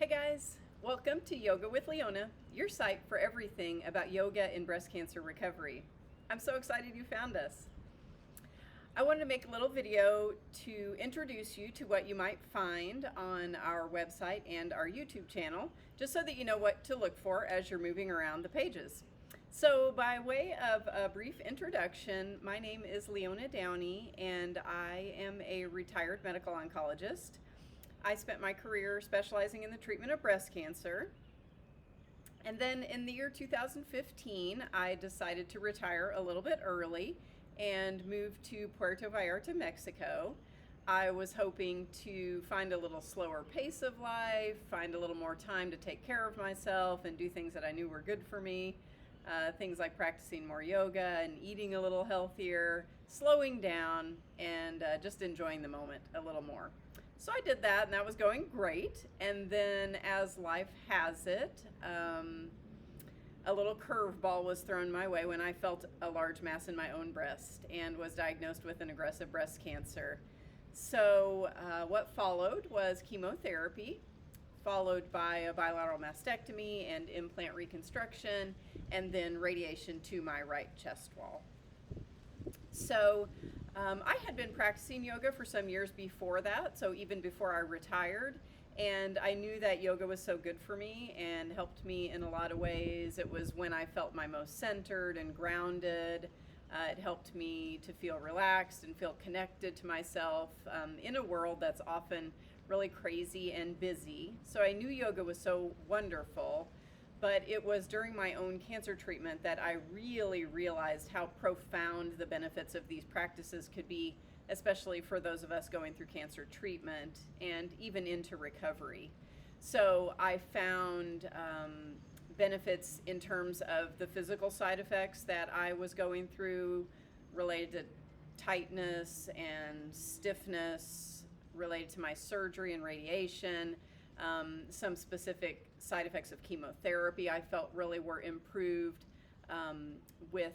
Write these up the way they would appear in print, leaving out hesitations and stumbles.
Hey guys, welcome to Yoga with Leona, your site for everything about yoga and breast cancer recovery. I'm so excited you found us. I wanted to make a little video to introduce you to what you might find on our website and our YouTube channel, just so that you know what to look for as you're moving around the pages. So by way of a brief introduction, my name is Leona Downey and I am a retired medical oncologist. I spent my career specializing in the treatment of breast cancer. And then in the year 2015, I decided to retire a little bit early and move to Puerto Vallarta, Mexico. I was hoping to find a little slower pace of life, find a little more time to take care of myself and do things that I knew were good for me. Things like practicing more yoga and eating a little healthier, slowing down, and just enjoying the moment a little more. So I did that, and that was going great. And then, as life has it, a little curveball was thrown my way when I felt a large mass in my own breast and was diagnosed with an aggressive breast cancer. So what followed was chemotherapy, followed by a bilateral mastectomy and implant reconstruction, and then radiation to my right chest wall. So I had been practicing yoga for some years before that, so even before I retired, and I knew that yoga was so good for me and helped me in a lot of ways. It was when I felt my most centered and grounded. It helped me to feel relaxed and feel connected to myself in a world that's often really crazy and busy. So I knew yoga was so wonderful. But it was during my own cancer treatment that I really realized how profound the benefits of these practices could be, especially for those of us going through cancer treatment and even into recovery. So I found benefits in terms of the physical side effects that I was going through related to tightness and stiffness, related to my surgery and radiation. Some specific side effects of chemotherapy I felt really were improved with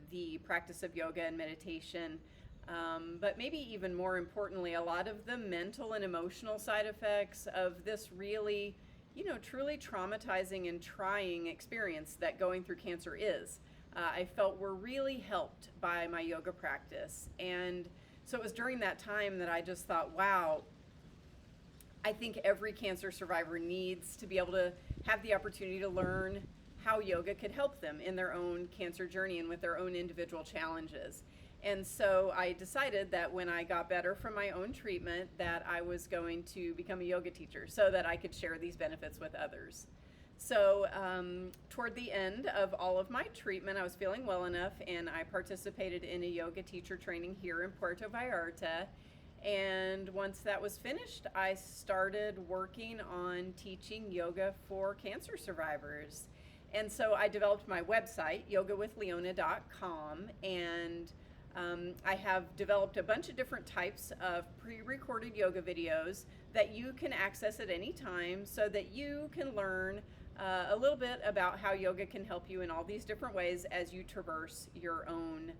the practice of yoga and meditation. But maybe even more importantly, a lot of the mental and emotional side effects of this really, truly traumatizing and trying experience that going through cancer is, I felt were really helped by my yoga practice. And so it was during that time that I just thought, wow, I think every cancer survivor needs to be able to have the opportunity to learn how yoga could help them in their own cancer journey and with their own individual challenges. And so I decided that when I got better from my own treatment, that I was going to become a yoga teacher so that I could share these benefits with others. So toward the end of all of my treatment, I was feeling well enough, and I participated in a yoga teacher training here in Puerto Vallarta. And once that was finished, I started working on teaching yoga for cancer survivors. And so I developed my website, yogawithleona.com, and I have developed a bunch of different types of pre-recorded yoga videos that you can access at any time so that you can learn a little bit about how yoga can help you in all these different ways as you traverse your own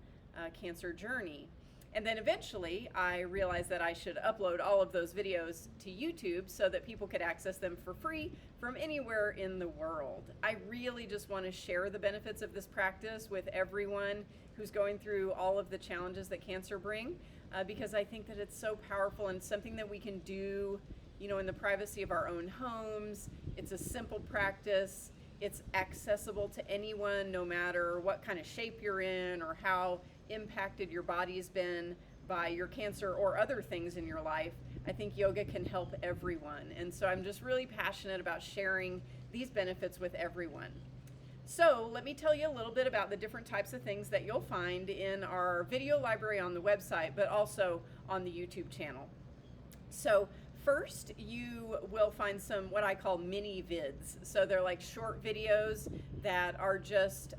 cancer journey. And then eventually I realized that I should upload all of those videos to YouTube so that people could access them for free from anywhere in the world. I really just want to share the benefits of this practice with everyone who's going through all of the challenges that cancer bring, because I think that it's so powerful and something that we can do, in the privacy of our own homes. It's a simple practice. It's accessible to anyone, no matter what kind of shape you're in or how impacted your body's been by your cancer or other things in your life. I think yoga can help everyone. And so I'm just really passionate about sharing these benefits with everyone. So let me tell you a little bit about the different types of things that you'll find in our video library on the website, but also on the YouTube channel. So first, you will find some what I call mini vids. So they're like short videos that are just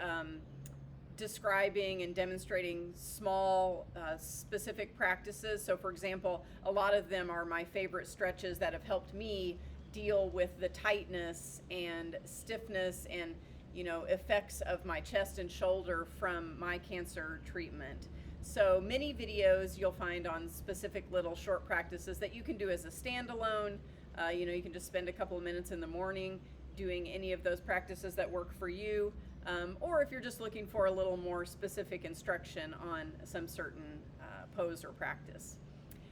describing and demonstrating small specific practices. So for example, a lot of them are my favorite stretches that have helped me deal with the tightness and stiffness and effects of my chest and shoulder from my cancer treatment. So many videos you'll find on specific little short practices that you can do as a standalone, You can just spend a couple of minutes in the morning doing any of those practices that work for you, or if you're just looking for a little more specific instruction on some certain pose or practice.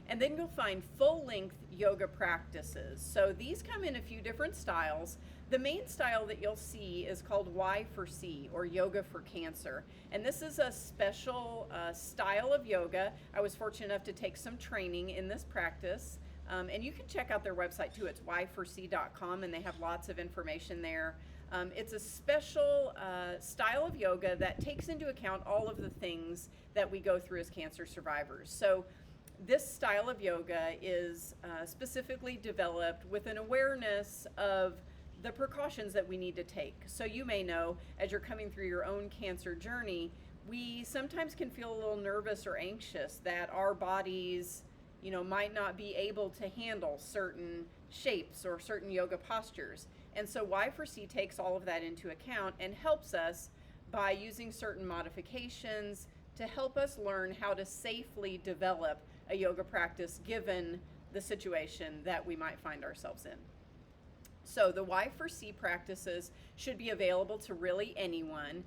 And then you'll find full-length yoga practices. So these come in a few different styles. The main style that you'll see is called Y for C, or Yoga for Cancer. And this is a special style of yoga. I was fortunate enough to take some training in this practice. And you can check out their website too. It's y4c.com, and they have lots of information there. It's a special style of yoga that takes into account all of the things that we go through as cancer survivors. So this style of yoga is specifically developed with an awareness of the precautions that we need to take. So you may know, as you're coming through your own cancer journey, we sometimes can feel a little nervous or anxious that our bodies, might not be able to handle certain shapes or certain yoga postures. And so Y4C takes all of that into account and helps us by using certain modifications to help us learn how to safely develop a yoga practice given the situation that we might find ourselves in. So the Y4C practices should be available to really anyone.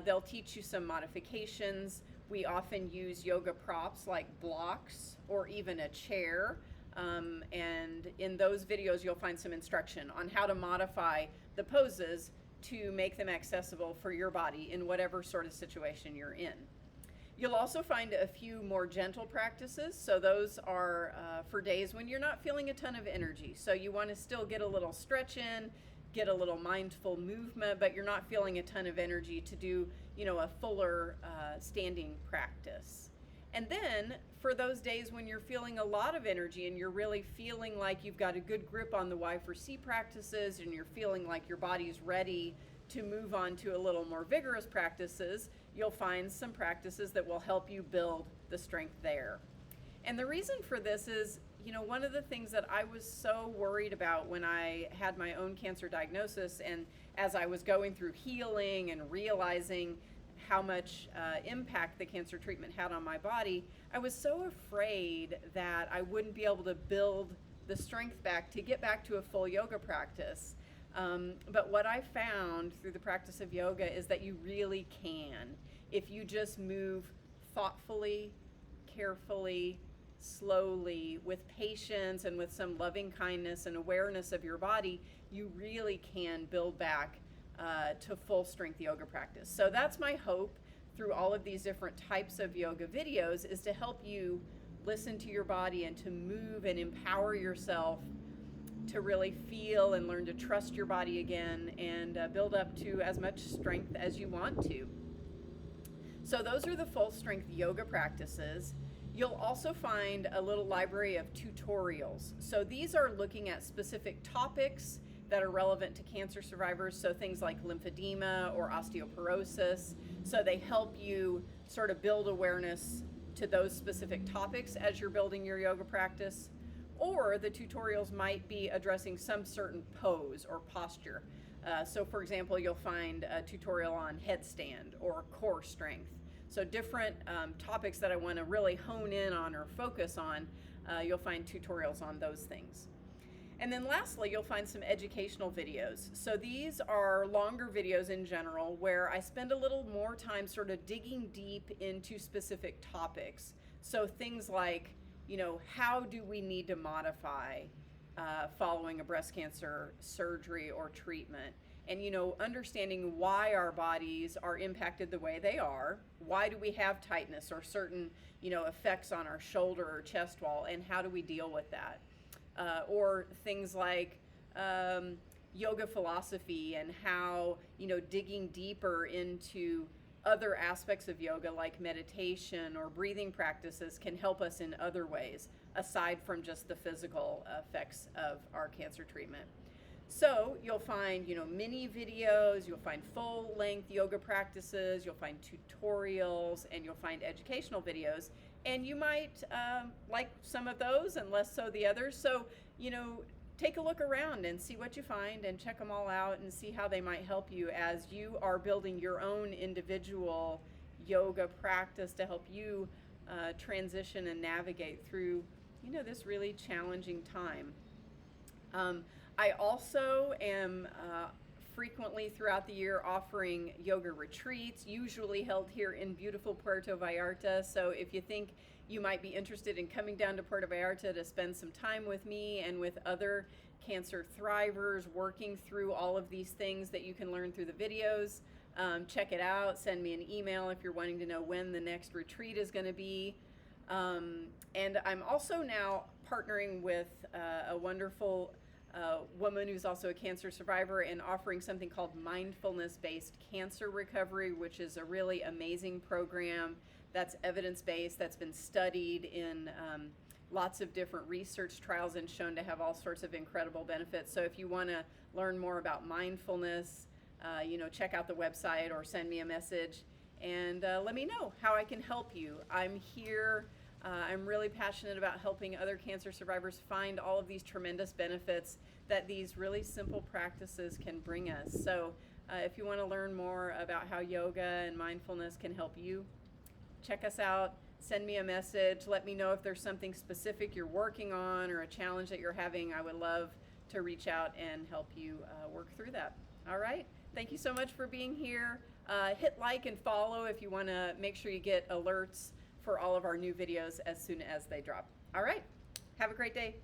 They'll teach you some modifications. We often use yoga props like blocks or even a chair. And in those videos, you'll find some instruction on how to modify the poses to make them accessible for your body in whatever sort of situation you're in. You'll also find a few more gentle practices. So those are for days when you're not feeling a ton of energy. So you want to still get a little stretch in, get a little mindful movement, but you're not feeling a ton of energy to do, a fuller standing practice. And then for those days when you're feeling a lot of energy and you're really feeling like you've got a good grip on the Y4C practices and you're feeling like your body's ready to move on to a little more vigorous practices, you'll find some practices that will help you build the strength there. And the reason for this is, one of the things that I was so worried about when I had my own cancer diagnosis, and as I was going through healing and realizing how much impact the cancer treatment had on my body, I was so afraid that I wouldn't be able to build the strength back to get back to a full yoga practice. But what I found through the practice of yoga is that you really can. If you just move thoughtfully, carefully, slowly, with patience and with some loving kindness and awareness of your body, you really can build back to full strength yoga practice. So that's my hope through all of these different types of yoga videos, is to help you listen to your body and to move and empower yourself to really feel and learn to trust your body again and build up to as much strength as you want to. So those are the full strength yoga practices. You'll also find a little library of tutorials. So these are looking at specific topics that are relevant to cancer survivors, so things like lymphedema or osteoporosis. So they help you sort of build awareness to those specific topics as you're building your yoga practice. Or the tutorials might be addressing some certain pose or posture. So for example, you'll find a tutorial on headstand or core strength. So different topics that I want to really hone in on or focus on, you'll find tutorials on those things. And then lastly, you'll find some educational videos. So these are longer videos in general where I spend a little more time sort of digging deep into specific topics. So things like, how do we need to modify following a breast cancer surgery or treatment? And, understanding why our bodies are impacted the way they are. Why do we have tightness or certain, effects on our shoulder or chest wall, and how do we deal with that? Or things like yoga philosophy and how, digging deeper into other aspects of yoga like meditation or breathing practices can help us in other ways aside from just the physical effects of our cancer treatment. So you'll find, mini videos, you'll find full-length yoga practices, you'll find tutorials, and you'll find educational videos. And you might like some of those and less so the others. So, take a look around and see what you find and check them all out and see how they might help you as you are building your own individual yoga practice to help you transition and navigate through, this really challenging time. Um, I also am frequently throughout the year offering yoga retreats, usually held here in beautiful Puerto Vallarta. So if you think you might be interested in coming down to Puerto Vallarta to spend some time with me and with other cancer thrivers working through all of these things that you can learn through the videos, check it out. Send me an email if you're wanting to know when the next retreat is going to be. And I'm also now partnering with a wonderful woman who's also a cancer survivor and offering something called mindfulness-based cancer recovery, which is a really amazing program that's evidence-based, that's been studied in lots of different research trials and shown to have all sorts of incredible benefits. So if you want to learn more about mindfulness, check out the website or send me a message and let me know how I can help you. I'm here. I'm really passionate about helping other cancer survivors find all of these tremendous benefits that these really simple practices can bring us. So if you want to learn more about how yoga and mindfulness can help you, check us out. Send me a message. Let me know if there's something specific you're working on or a challenge that you're having. I would love to reach out and help you work through that. All right. Thank you so much for being here. Hit like and follow if you want to make sure you get alerts for all of our new videos as soon as they drop. All right. Have a great day.